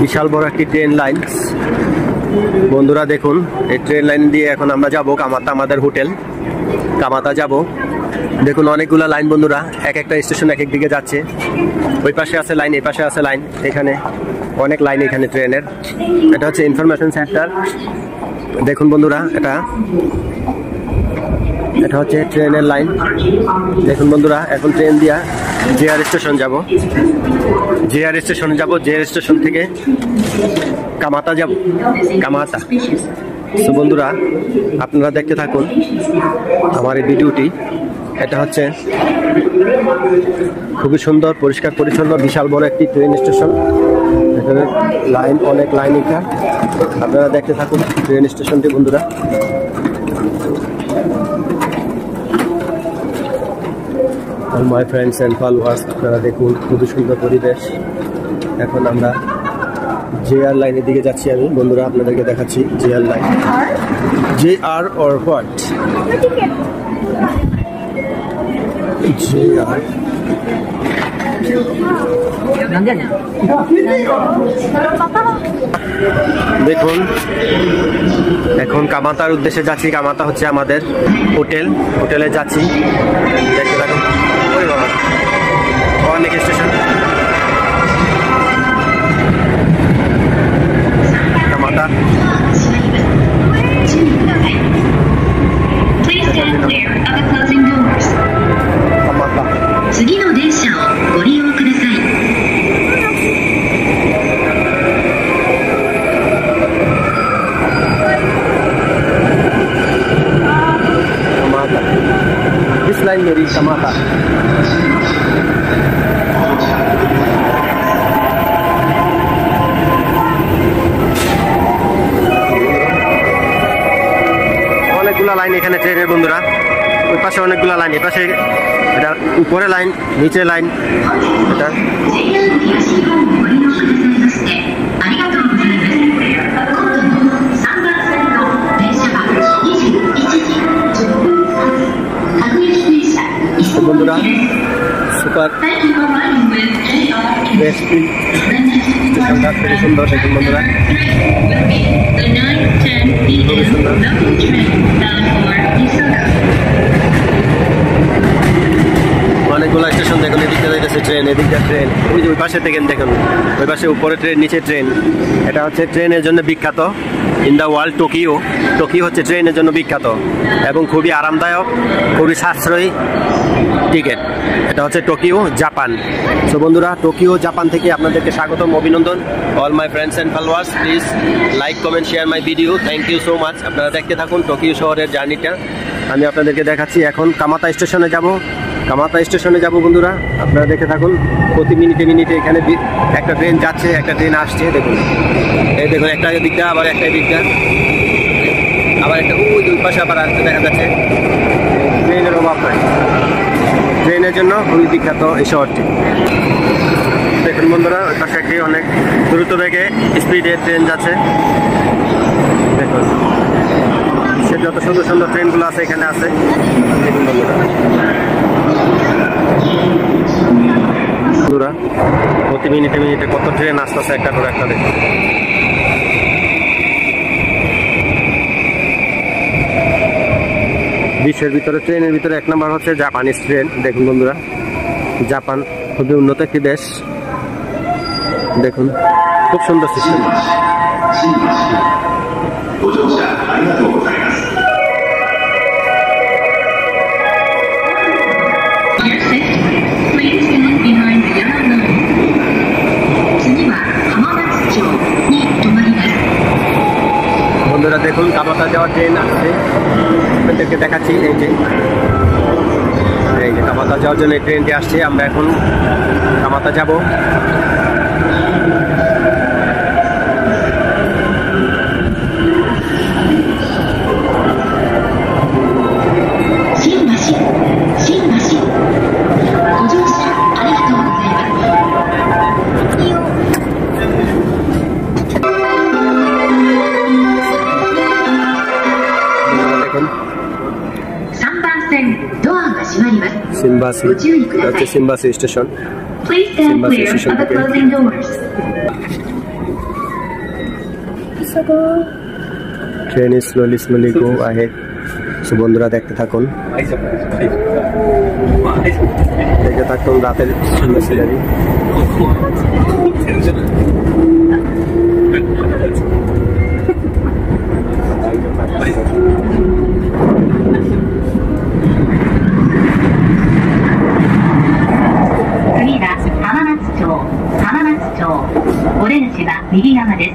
বিশাল বড় একটি train line বন্ধুরা। দেখুন এই ট্রেন লাইন দিয়ে এখন আমরা যাব কামাতা, আমাদের হোটেল কামাতা যাব। দেখুন অনেকগুলো লাইন বন্ধুরা, এক একটা স্টেশন এক এক দিকে যাচ্ছে। ওই পাশে আছে লাইন, এই পাশে আছে লাইন, এখানে অনেক লাইন এখানে ট্রেনের। এটা হচ্ছে ইনফরমেশন সেন্টার। দেখুন বন্ধুরা এটা হচ্ছে ট্রেনের লাইন। দেখুন বন্ধুরা এখন ট্রেন দিয়া জেআর স্টেশন যাব, জেআর স্টেশনে যাব, জেআর স্টেশন থেকে কামাতা যাব, কামাতা। তো বন্ধুরা আপনারা দেখতে থাকুন আমার এই ভিডিওটি। এটা হচ্ছে খুবই সুন্দর, পরিষ্কার পরিচ্ছন্ন, বিশাল বড় একটি ট্রেন স্টেশন। এখানে লাইন, অনেক লাইন এখানে। আপনারা দেখতে থাকুন ট্রেন স্টেশনটি বন্ধুরা। All my friends and followers, আপনারা দেখুন খুবই সুন্দর পরিবেশ। এখন আমরা জেআর লাইনের দিকে যাচ্ছি আমি বন্ধুরা, আপনাদেরকে দেখাচ্ছি JR line. JR or what? JR দেখুন এখন কামাতার উদ্দেশ্যে যাচ্ছি। কামাতা হচ্ছে আমাদের হোটেল, হোটেলে যাচ্ছি। দেখতে থাকুন অনেক স্টেশন। কামাতা लाइन मेरी कमाता। অনেকগুলা লাইন এখানে ট্রেনের বন্ধুরা। ওই পাশে অনেকগুলা লাইন, এই পাশে এটা উপরে লাইন, নিচে লাইন। এটা বন্ধুরা সুপার বেস্টি স্টেশনটা খুবই সুন্দর। দেখুন বন্ধুরা খুবই সুন্দর। অনেকগুলো স্টেশন দেখুন, এদিকটা যাইতেছে ট্রেন, এদিকটা ট্রেন, ওই যে ওই পাশে দেখেন, দেখুন ওই পাশে উপরে ট্রেন, নিচে ট্রেন। এটা হচ্ছে ট্রেনের জন্য বিখ্যাত in the world. Tokyo, Tokyo হচ্ছে ট্রেনের জন্য বিখ্যাত এবং খুবই আরামদায়ক, খুবই সাশ্রয়ী টিকিট। এটা হচ্ছে টোকিও, জাপান। সো বন্ধুরা টোকিও জাপান থেকে আপনাদেরকে স্বাগতম, অভিনন্দন। All my friends and followers, please like, comment, share my video. Thank you so much. আপনারা দেখতে থাকুন টোকিও শহরের জার্নিটা। আমি আপনাদেরকে দেখাচ্ছি এখন কামাতা স্টেশনে যাব, কামাতা স্টেশনে যাব বন্ধুরা। আপনারা দেখে থাকুন প্রতি মিনিটে মিনিটে এখানে একটা ট্রেন যাচ্ছে, একটা ট্রেন আসছে। দেখুন এই দেখুন একটা দিকটা, আবার একটা দিকটা, আবার একটা ওই দুই পাশে আবার আসতে দেখা যাচ্ছে। ট্রেনের অভাব নাই, ট্রেনের জন্য খুবই বিখ্যাত এই শহরটি। দেখুন বন্ধুরা ওই পাশে একটি অনেক দ্রুত বেগে স্পিডে ট্রেন যাচ্ছে। দেখুন সে যত সুন্দর সুন্দর ট্রেনগুলো আছে এখানে আছে। দেখুন বন্ধুরা প্রতি মিনিটে মিনিটে কত ট্রেন আসতেছে একটা করে একটা। দেখুন বিশ্বের ভিতরে ট্রেনের ভিতরে এক নম্বর হচ্ছে জাপানিজ ট্রেন। দেখুন বন্ধুরা জাপান খুবই উন্নত একটি দেশ। দেখুন খুব সুন্দর সিস্টেম। বন্ধুরা দেখুন কামাতা যাওয়ার ট্রেন আসছে, আপনাদেরকে দেখাচ্ছি। এই যে কামাতা যাওয়ার জন্য এই ট্রেনটি আসছে। আমরা এখন কামাতা যাব। সিম্বাসি, হচ্ছে সিম্বাসি স্টেশন। সিম্বাসি স্টেশন থেকে ট্রেন স্লোলি গো আহেড। সো বন্ধুরা দেখতে থাকুন, দেখতে থাকুন রাতের সুন্দর সিনারি।お出口は右側です。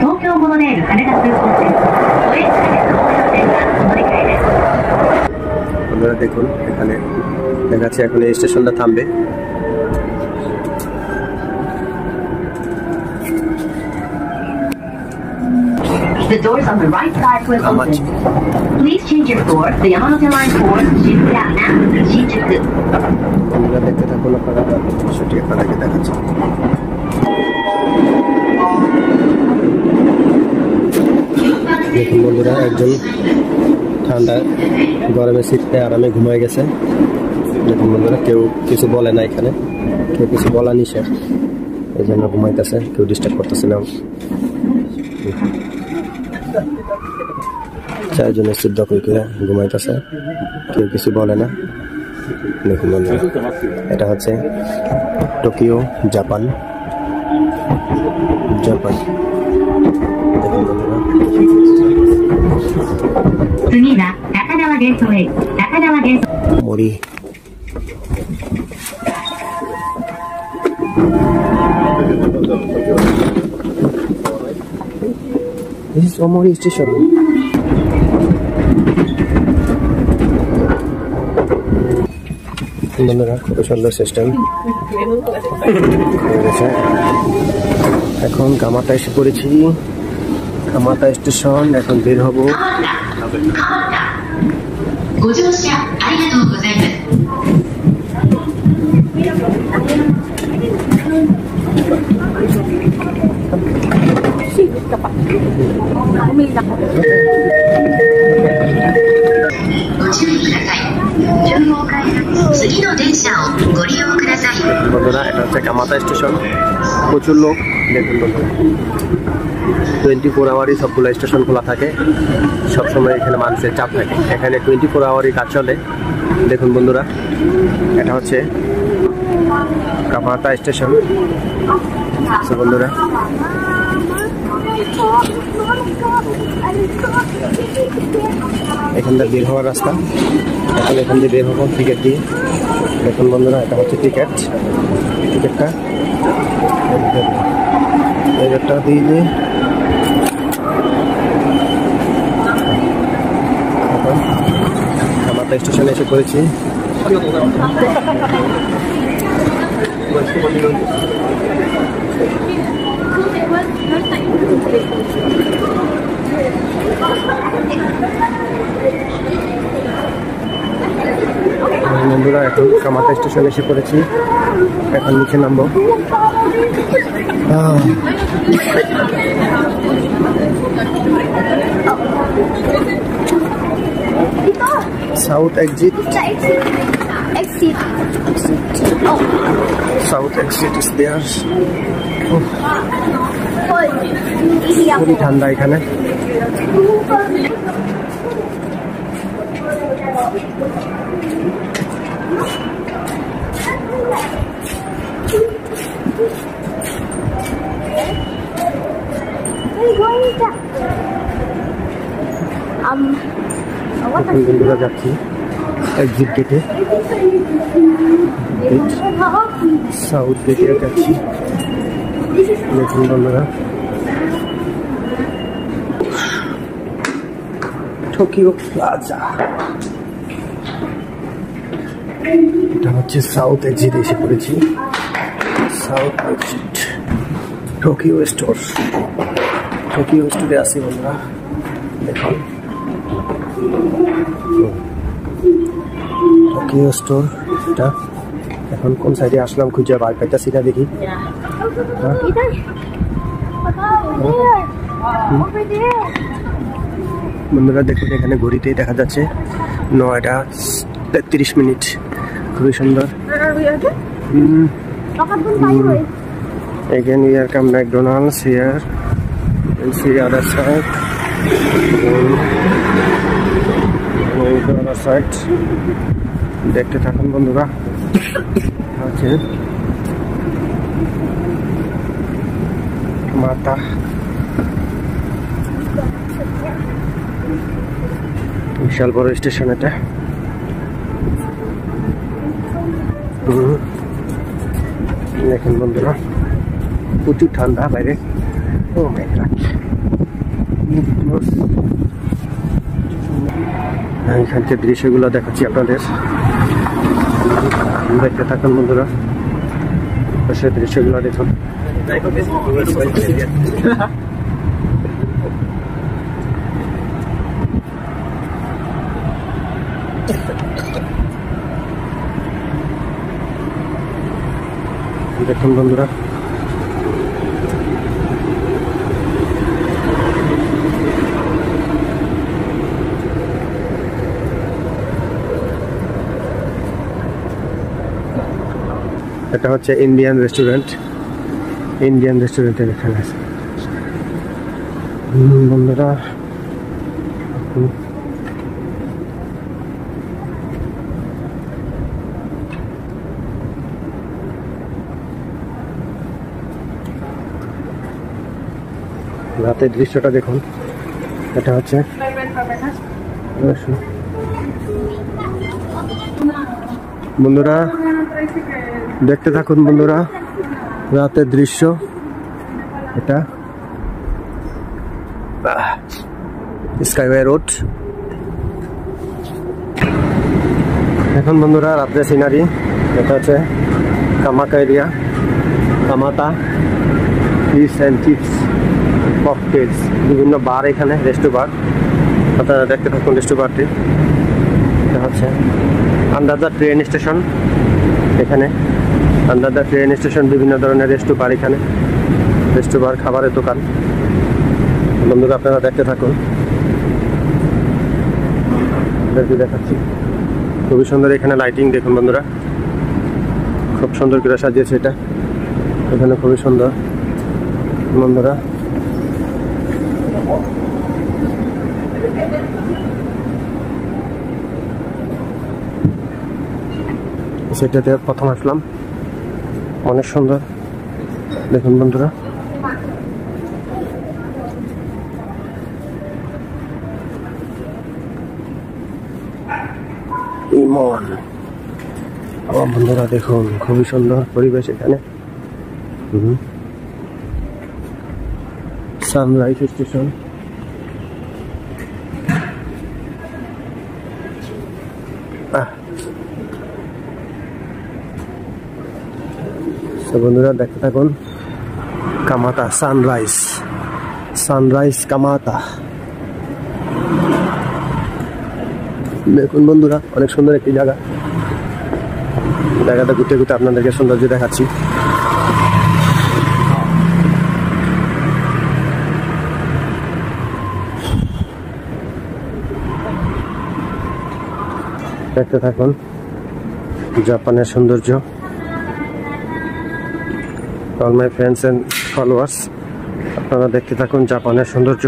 東京モノレール羽田空港線、都営地下鉄大江戸線がお乗り換えです。আপনারা দেখুন এখানে দেখাচ্ছে এখন এই স্টেশনটা থামবে। The doors on the right side will open. Please change your floor. The Yamanote Line for Shibuya and Shinjuku. আপনারা দেখতে থাকুন, আপনারা সেটি আপনাকে দেখাচ্ছি। দেখুন বন্ধুরা, একজন ঠান্ডা গরমে শীতে আরামে ঘুমায় গেছে। দেখুন বন্ধুরা, কেউ কিছু বলে না, এখানে কেউ কিছু বলা নিষেধ, এই জন্য ঘুমাইতেছে, কেউ ডিস্টার্ব করতেছে না। চারজন সিদ্ধ করে ঘুমাইতেছে, কেউ কিছু বলে না। দেখুন বন্ধুরা, এটা হচ্ছে টোকিও, জাপান। দেখুন বন্ধুরা, মরি This is Omori station. বন্ধুরা, খুব সুন্দর সিস্টেম। এখন কামাতা এসে পড়েছি, কামাতা স্টেশন। এখন বের হবো। বন্ধুরা, এটা হচ্ছে কামাতা স্টেশন, প্রচুর লোক। দেখুন বন্ধুরা, 24 আওয়ারই সবগুলো স্টেশন খোলা থাকে, সবসময় এখানে মানুষের চাপ থাকে। এখানে 24 আওয়ারই কাজ চলে। দেখুন বন্ধুরা, এটা হচ্ছে কামাতা স্টেশন। বন্ধুরা, এখান থেকে বের হওয়ার রাস্তা। এখন এখান দিয়ে বের হবো টিকিট দিয়ে। দেখুন বন্ধুরা, এটা হচ্ছে টিকিটটা দিয়ে কামাতা স্টেশনে এসে পড়েছি। বন্ধুরা, এখন কামাতা স্টেশনে এসে পড়েছি, এখন নিচে নামবো। South exit is there. খুবই ঠান্ডা এখানে। বন্ধুরা, যাচ্ছি এক্সিট গেটে, সাউথ গেটে যাচ্ছি। দেখুন বন্ধুরা, টোকিও প্লাজা। এটা হচ্ছে সাউথ এক্সিট এসে পড়েছি। সাউথ এক্সিট, টোকিও স্টোরে আসি বন্ধুরা। দেখুন টোকিও স্টোর। এটা এখন কোন সাইডে আসলাম খুঁজে বার পাইতেছি না, দেখি। বন্ধুরা দেখুন, এখানে ঘড়িতেই দেখা যাচ্ছে 9:33। খুবই সুন্দর। Again we are come McDonald's here. can see the other side. Going to the other side. দেখতে থাকুন বন্ধুরা। আছে মাতা বিশাল বড় স্টেশন এটা। দেখুন বন্ধুরা প্রচুর ঠান্ডা বাইরে। ও মাই গড, এখানকার দৃশ্যগুলো দেখাচ্ছি আপনাদের, দেখতে থাকুন বন্ধুরা। সে দৃশ্যগুলো দেখুন। দেখুন বন্ধুরা এটা হচ্ছে ইন্ডিয়ান রেস্টুরেন্টের এখানে আছে বন্ধুরা। রাতের দৃশ্যটা দেখুন। এটা হচ্ছে বন্ধুরা, দেখতে থাকুন বন্ধুরা রাতের দৃশ্য। এটা স্কাইওয়ে রোড। এখন বন্ধুরা রাত্রে সিনারি। এটা হচ্ছে কামাকা এরিয়া, কামাতা ফিশ অ্যান্ড চিপস, ককটেলস, বিভিন্ন বার এখানে, রেস্টো বার। আপনারা দেখতে থাকুন রেস্টো বারটি। এটা হচ্ছে আন্ডার দ্য ট্রেন স্টেশন। এখানে আন্ডার দ্য ট্রেন স্টেশন বিভিন্ন ধরনের রেস্টো বার, এখানে রেস্টো বার, খাবারের দোকান। বন্ধুরা আপনারা দেখতে থাকুন, দেখাচ্ছি। খুবই সুন্দর এখানে লাইটিং দেখুন বন্ধুরা, খুব সুন্দর করে সাজিয়েছে এটা। এখানে খুবই সুন্দর বন্ধুরা। সেটাতে প্রথম আসলাম, অনেক সুন্দর দেখুন বন্ধুরা। ইমন বন্ধুরা দেখুন, খুবই সুন্দর পরিবেশ এখানে। Sunrise station. বন্ধুরা দেখতে থাকুন কামাতা সানরাইজ কামাতা। দেখুন বন্ধুরা অনেক সুন্দর একটি জায়গাটা ঘুরতে ঘুরতে আপনাদেরকে সৌন্দর্য দেখাচ্ছি। দেখতে থাকুন জাপানের সৌন্দর্য। All my friends and followers, আপনারা দেখতে থাকুন জাপানের সৌন্দর্য,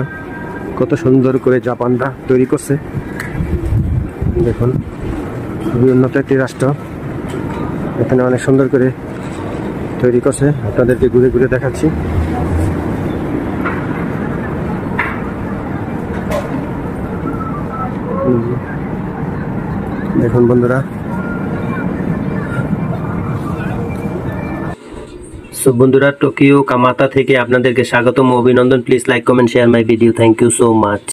কত সুন্দর করে জাপানটা তৈরি করছে। দেখুন খুবই উন্নত একটি রাষ্ট্র, এখানে অনেক সুন্দর করে তৈরি করছে। আপনাদেরকে ঘুরে ঘুরে দেখাচ্ছি। দেখুন বন্ধুরা। সো বন্ধুরা টোকিও কামাতা থেকে আপনাদেরকে স্বাগতম, অভিনন্দন। Please like, comment, share my video. Thank you so much.